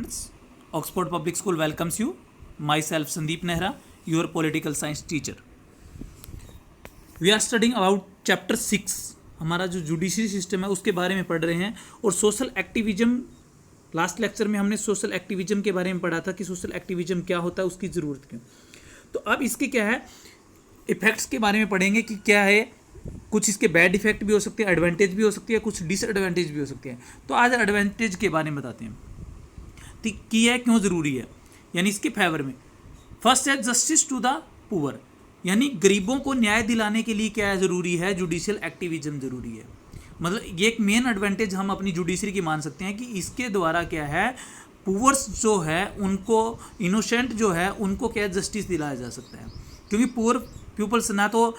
Friends, Oxford Public School welcomes you. Myself Sandeep Nehra, your political science teacher. We are studying about chapter 6. हमारा जो judiciary system है उसके बारे में पढ़ रहे हैं और सोशल एक्टिविज्म. लास्ट लेक्चर में हमने सोशल एक्टिविज्म के बारे में पढ़ा था कि सोशल एक्टिविज्म क्या होता है, उसकी ज़रूरत क्यों. तो अब इसके क्या है, इफेक्ट्स के बारे में पढ़ेंगे कि क्या है. कुछ इसके बैड इफेक्ट भी हो सकते हैं, एडवांटेज भी हो सकती है, कुछ डिसएडवांटेज भी हो सकते हैं. तो आज एडवांटेज के बारे में बताते हैं कि यह क्यों ज़रूरी है, यानी इसके फेवर में. फर्स्ट है जस्टिस टू द पुअर, यानी गरीबों को न्याय दिलाने के लिए क्या ज़रूरी है, जुडिशियल एक्टिविज्म ज़रूरी है. मतलब ये एक मेन एडवांटेज हम अपनी जुडिशरी की मान सकते हैं कि इसके द्वारा क्या है, पुअर्स जो है उनको, इनोसेंट जो है उनको क्या जस्टिस दिलाया जा सकता है. क्योंकि पुअर पीपल्स ना तो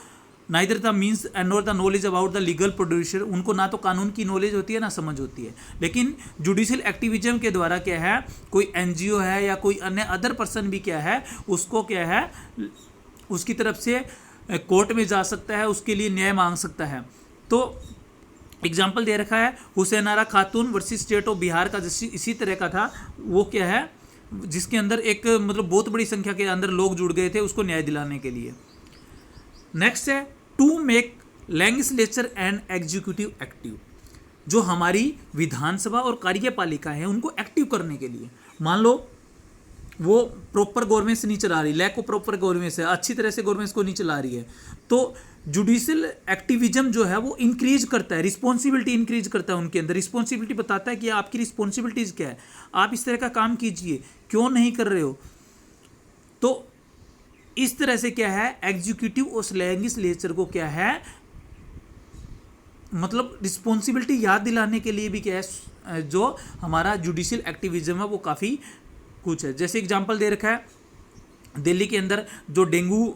neither the means and nor the knowledge about the legal producer, उनको ना तो कानून की नॉलेज होती है ना समझ होती है. लेकिन जुडिशियल एक्टिविज्म के द्वारा क्या है, कोई एनजीओ है या कोई अन्य अदर पर्सन भी क्या है, उसको क्या है, उसकी तरफ से कोर्ट में जा सकता है, उसके लिए न्याय मांग सकता है. तो एग्जाम्पल दे रखा है हुसैन आरा खातून वर्सेस स्टेट ऑफ बिहार का, जैसे इसी तरह का था. वो क्या है, जिसके अंदर एक मतलब बहुत बड़ी संख्या के अंदर लोग जुड़ गए थे उसको न्याय दिलाने के लिए. नेक्स्ट है to make legislature and executive active, जो हमारी विधानसभा और कार्यपालिका है उनको एक्टिव करने के लिए. मान लो वो प्रॉपर गवर्नेंस नहीं चला रही, लैक ऑफ प्रॉपर गवर्नेंस है, अच्छी तरह से गवर्नेंस को नहीं चला रही है, तो जुडिशियल एक्टिविज्म जो है वो इंक्रीज करता है, रिस्पॉन्सिबिलिटी इंक्रीज करता है उनके अंदर. रिस्पॉन्सिबिलिटी बताता है कि आपकी रिस्पॉन्सिबिलिटीज क्या है, आप इस तरह का काम कीजिए, क्यों नहीं कर रहे हो. तो इस तरह से क्या है, एग्जीक्यूटिव और लेजिस्लेचर को क्या है, मतलब रिस्पॉन्सिबिलिटी याद दिलाने के लिए भी क्या है, जो हमारा जुडिशियल एक्टिविज्म है वो काफ़ी कुछ है. जैसे एग्जांपल दे रखा है, दिल्ली के अंदर जो डेंगू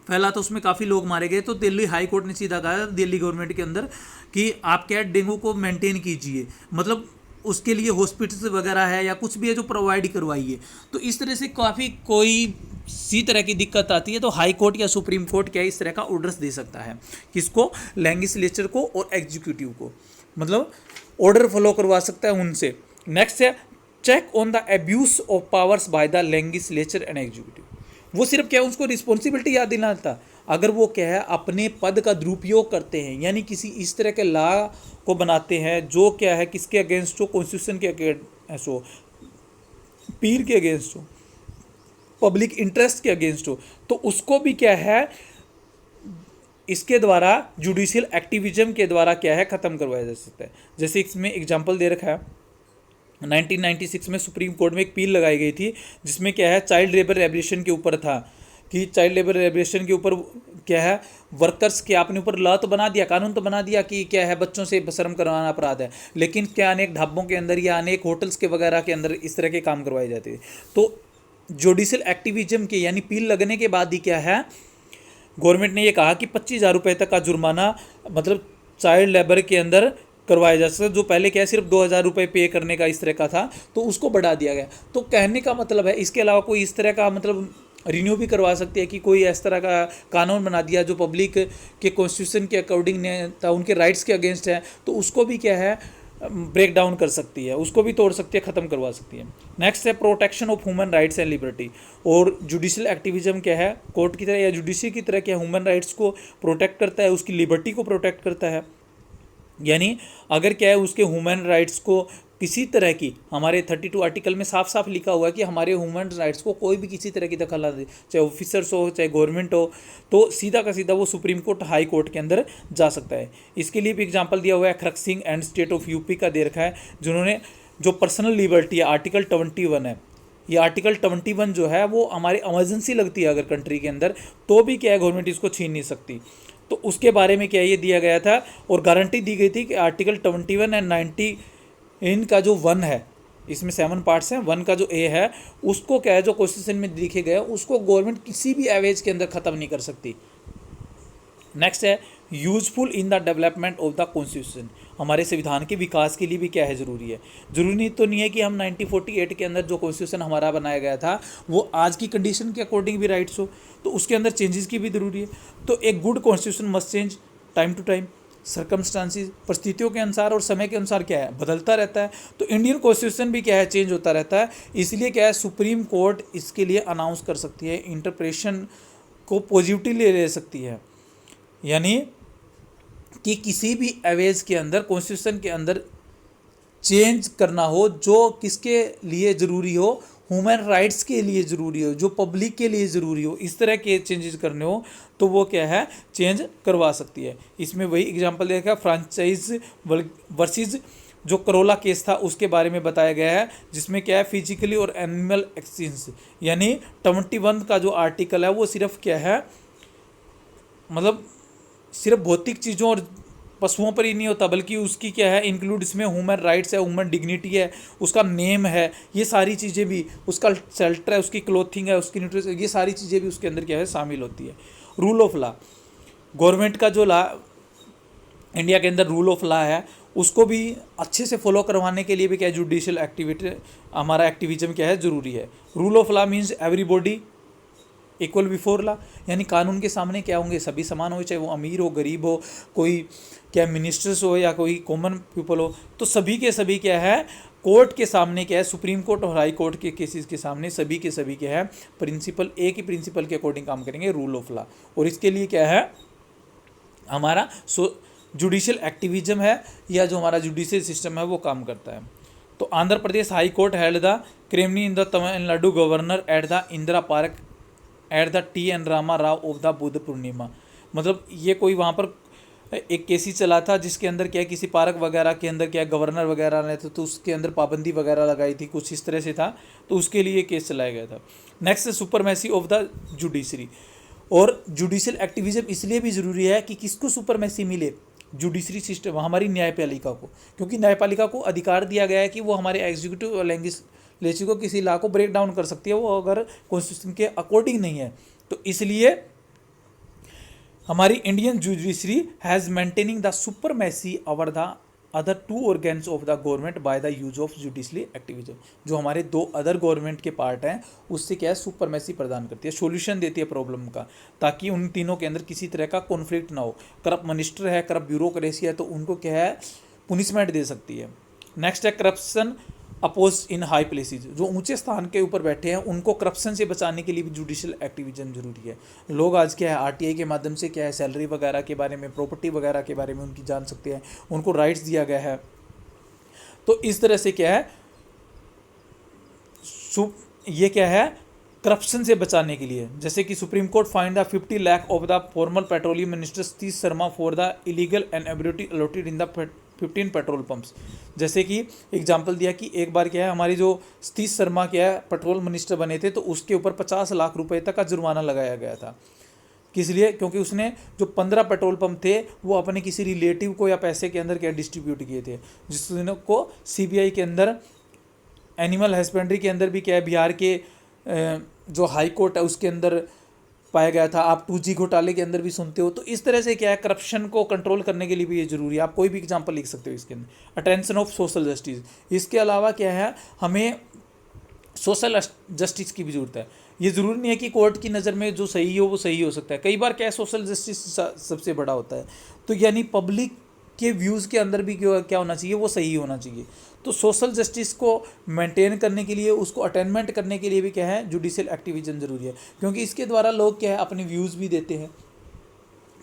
फैला तो उसमें काफ़ी लोग मारे गए, तो दिल्ली हाई कोर्ट ने सीधा कहा दिल्ली गवर्नमेंट के अंदर कि आप क्या डेंगू को मेंटेन कीजिए, मतलब उसके लिए हॉस्पिटल्स वगैरह है या कुछ भी है जो प्रोवाइड करवाइए. तो इस तरह से काफ़ी कोई सी तरह की दिक्कत आती है तो हाई कोर्ट या सुप्रीम कोर्ट क्या इस तरह का ऑर्डर्स दे सकता है, किसको, लेजिस्लेचर को और एग्जीक्यूटिव को, मतलब ऑर्डर फॉलो करवा सकता है उनसे. नेक्स्ट है check on the abuse of powers by the legislature and executive. वो सिर्फ क्या उसको रिस्पॉन्सिबिलिटी याद दिलाता, अगर वो क्या है अपने पद का दुरुपयोग करते हैं, यानी किसी इस तरह के लॉ को बनाते हैं जो क्या है किसके अगेंस्ट हो, कॉन्स्टिट्यूशन के अगेंस्ट हो, पीर के अगेंस्ट हो, पब्लिक इंटरेस्ट के अगेंस्ट हो, तो उसको भी क्या है इसके द्वारा जुडिशियल एक्टिविज्म के द्वारा क्या है ख़त्म करवाया जा सकता है. जैसे इसमें एग्जांपल दे रखा है 1996 में सुप्रीम कोर्ट में एक पील लगाई गई थी जिसमें क्या है चाइल्ड लेबर एब्लिशन के ऊपर था कि चाइल्ड लेबर एब्लिशन के ऊपर क्या है, वर्कर्स के आपने ऊपर लॉ तो बना दिया, कानून तो बना दिया कि क्या है बच्चों से बेशर्म करवाना अपराध है, लेकिन क्या अनेक ढाबों के अंदर या अनेक होटल्स के वगैरह के अंदर इस तरह के काम करवाए जाते हैं. तो जुडिशियल एक्टिविज्म के यानी पील लगने के बाद ही क्या है, गवर्नमेंट ने ये कहा कि 25,000 रुपये तक का जुर्माना मतलब चाइल्ड लेबर के अंदर करवाया जा सकता है, जो पहले क्या सिर्फ 2,000 रुपये पे करने का इस तरह का था, तो उसको बढ़ा दिया गया. तो कहने का मतलब है इसके अलावा कोई इस तरह का मतलब रिन्यू भी करवा सकती है कि कोई इस तरह का कानून बना दिया जो पब्लिक के कॉन्स्टिट्यूशन के अकॉर्डिंग था, उनके राइट्स के अगेंस्ट है, तो उसको भी क्या है ब्रेक डाउन कर सकती है, उसको भी तोड़ सकती है, ख़त्म करवा सकती है. नेक्स्ट है protection of human rights and liberty. और जुडिशियल एक्टिविज्म क्या है, कोर्ट की तरह या जुडिशरी की तरह क्या ह्यूमन राइट्स को प्रोटेक्ट करता है, उसकी लिबर्टी को प्रोटेक्ट करता है. यानी अगर क्या है उसके ह्यूमन राइट्स को किसी तरह की, हमारे 32 आर्टिकल में साफ साफ लिखा हुआ है कि हमारे ह्यूमन राइट्स को कोई भी किसी तरह की दखल ना दे, चाहे ऑफिसर्स हो चाहे गवर्नमेंट हो, तो सीधा का सीधा वो सुप्रीम कोर्ट हाई कोर्ट के अंदर जा सकता है. इसके लिए भी एग्जांपल दिया हुआ है खरक Singh and state of UP का दे रखा है, जिन्होंने जो पर्सनल लिबर्टी है आर्टिकल 21 है, ये आर्टिकल 21 जो है वो हमारी इमरजेंसी लगती है अगर कंट्री के अंदर, तो भी क्या है गवर्नमेंट इसको छीन नहीं सकती. तो उसके बारे में क्या ये दिया गया था और गारंटी दी गई थी कि आर्टिकल 21 एंड 90 इनका जो 1 है, इसमें 7 पार्ट्स हैं, 1 का जो ए है उसको क्या है जो कॉन्स्टिट्यूशन में लिखे गए उसको गवर्नमेंट किसी भी एवेज के अंदर ख़त्म नहीं कर सकती. नेक्स्ट है useful in the development of the constitution. हमारे संविधान के विकास के लिए भी क्या है ज़रूरी है. ज़रूरी तो नहीं है कि हम 1948 के अंदर जो कॉन्स्टिट्यूशन हमारा बनाया गया था वो आज की कंडीशन के अकॉर्डिंग भी राइट्स हो, तो उसके अंदर चेंजेस की भी ज़रूरी है. तो एक good constitution must change time to time. Circumstances, परिस्थितियों के अनुसार और समय के अनुसार क्या है, बदलता रहता है। तो इंडियन कॉन्स्टिट्यूशन भी क्या है, चेंज होता रहता है। इसलिए क्या है, सुप्रीम कोर्ट इसके लिए अनाउंस कर सकती है, इंटरप्रेशन को पॉजिटिवली ले सकती है। यानी कि किसी भी एवेज के अंदर, कॉन्स्टिट्यूशन के अंदर चेंज करना हो जो किसके लिए ज़रूरी हो, ह्यूमन राइट्स के लिए ज़रूरी हो, जो पब्लिक के लिए ज़रूरी हो, इस तरह के चेंजेस करने हो तो वो क्या है, चेंज करवा सकती है। इसमें वही एग्जांपल देखा, फ्रेंचाइज वर्सेस जो करोला केस था उसके बारे में बताया गया है, जिसमें क्या है, फिजिकली और एनिमल एक्सचेंज, यानी 21 का जो आर्टिकल है वो सिर्फ क्या है, मतलब सिर्फ भौतिक चीज़ों और पशुओं पर ही नहीं होता, बल्कि उसकी क्या है, इंक्लूड इसमें ह्यूमन राइट्स है, ह्यूमन डिग्निटी है, उसका नेम है, ये सारी चीज़ें भी, उसका शेल्टर है, उसकी क्लोथिंग है, उसकी न्यूट्रिशन, ये सारी चीज़ें भी उसके अंदर क्या है, शामिल होती है। रूल ऑफ लॉ, गवर्नमेंट का जो लॉ इंडिया के अंदर रूल ऑफ लॉ है उसको भी अच्छे से फॉलो करवाने के लिए भी क्या है, जुडिशियल एक्टिविटी, हमारा एक्टिविज्म क्या है, ज़रूरी है। Rule of law means everybody equal before law, यानी कानून के सामने क्या होंगे, सभी समान हो, चाहे वो अमीर हो, गरीब हो, कोई क्या मिनिस्टर्स हो या कोई कॉमन पीपल हो, तो सभी के सभी क्या है, कोर्ट के सामने क्या है, सुप्रीम कोर्ट और हाई कोर्ट के केसेस के सामने सभी के सभी क्या है, प्रिंसिपल, एक ही प्रिंसिपल के अकॉर्डिंग काम करेंगे, रूल ऑफ लॉ। और इसके लिए क्या है, हमारा जुडिशियल एक्टिविज्म है या जो हमारा जुडिशियल सिस्टम है वो काम करता है। तो Andhra Pradesh high court held the ceremony in the Tamil Nadu governor at the Indira park at the TN Rama Rao of the Buddha Purnima, मतलब ये कोई वहाँ पर एक केस ही चला था जिसके अंदर क्या, किसी पार्क वगैरह के अंदर क्या, गवर्नर वगैरह ने तो उसके अंदर पाबंदी वगैरह लगाई थी, कुछ इस तरह से था, तो उसके लिए केस चलाया गया था। Next, supremacy of the judiciary, और जुडिशियल एक्टिविज्म इसलिए भी ज़रूरी है कि किसको सुपरमेसी मिले, जुडिशरी सिस्टम, हमारी न्यायपालिका को, क्योंकि न्यायपालिका को अधिकार दिया गया है कि वो हमारे एग्जीक्यूटिव और लेजिस्लेचर को किसी लॉ को ब्रेक डाउन कर सकती है, वो अगर कॉन्स्टिट्यूशन के अकॉर्डिंग नहीं है। तो इसलिए हमारी Indian judiciary has maintaining the supremacy over the other two organs of the government by the use of judicially activism, जो हमारे दो अदर गवर्नमेंट के पार्ट हैं उससे क्या है, सुपरमेसी प्रदान करती है, सॉल्यूशन देती है प्रॉब्लम का, ताकि उन तीनों के अंदर किसी तरह का कॉन्फ्लिक्ट ना हो। करप्ट मिनिस्टर है, करप्ट ब्यूरोक्रेसी है, तो उनको क्या है, पुनिशमेंट दे सकती है। नेक्स्ट है corruption oppose in high places, जो ऊंचे स्थान के ऊपर बैठे हैं उनको करप्शन से बचाने के लिए भी जुडिशियल एक्टिविज्म जरूरी है। लोग आज क्या है, RTI के माध्यम से क्या है, सैलरी वगैरह के बारे में, प्रॉपर्टी वगैरह के बारे में उनकी जान सकते हैं, उनको राइट्स दिया गया है। तो इस तरह से क्या है, ये क्या है, करप्शन से बचाने के लिए, जैसे कि supreme court find the 50 lakh of the former petroleum minister Satish Sharma for the illegal and ability allotted in the 15 petrol pumps. जैसे कि एग्जांपल दिया कि एक बार क्या है, हमारी जो सतीश शर्मा क्या है, पेट्रोल मिनिस्टर बने थे, तो उसके ऊपर 50 लाख रुपए तक का जुर्माना लगाया गया था। किस लिए, क्योंकि उसने जो 15 पेट्रोल पंप थे वो अपने किसी रिलेटिव को या पैसे के अंदर क्या डिस्ट्रीब्यूट किए थे, जिसको CBI के अंदर, एनिमल हस्बेंड्री के अंदर भी क्या है, बिहार के जो हाई कोर्ट है उसके अंदर पाया गया था। आप 2G घोटाले के अंदर भी सुनते हो। तो इस तरह से क्या है, करप्शन को कंट्रोल करने के लिए भी ये जरूरी है। आप कोई भी एग्जांपल लिख सकते हो इसके अंदर। अटेंशन ऑफ सोशल जस्टिस, इसके अलावा क्या है, हमें सोशल जस्टिस की भी जरूरत है। ये ज़रूरी नहीं है कि कोर्ट की नज़र में जो सही हो वो सही हो सकता है। कई बार क्या है, सोशल जस्टिस सबसे बड़ा होता है, तो यानी पब्लिक के व्यूज़ के अंदर भी क्या होना चाहिए, वो सही होना चाहिए। तो सोशल जस्टिस को मेंटेन करने के लिए, उसको अटेनमेंट करने के लिए भी क्या है, जुडिशियल एक्टिविज्म जरूरी है, क्योंकि इसके द्वारा लोग क्या है, अपने व्यूज़ भी देते हैं।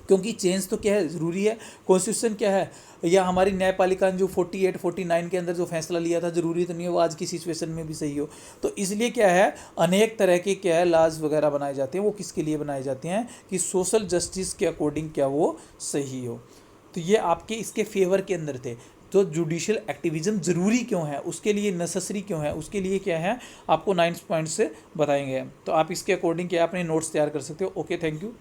क्योंकि चेंज तो क्या है, ज़रूरी है। कॉन्स्टिट्यूशन क्या है, या हमारी न्यायपालिका ने जो 48, 49 के अंदर जो फैसला लिया था, ज़रूरी तो नहीं है वो आज की सिचुएशन में भी सही हो। तो इसलिए क्या है, अनेक तरह के क्या है लॉज वगैरह बनाए जाते हैं। वो किसके लिए बनाए जाते हैं कि सोशल जस्टिस के अकॉर्डिंग क्या वो सही हो। तो ये आपके इसके फेवर के अंदर थे। तो जुडिशियल एक्टिविज्म ज़रूरी क्यों है, उसके लिए नेसेसरी क्यों है, उसके लिए क्या है, आपको 9 पॉइंट्स से बताएंगे। तो आप इसके अकॉर्डिंग क्या अपने नोट्स तैयार कर सकते हो। Okay, thank you.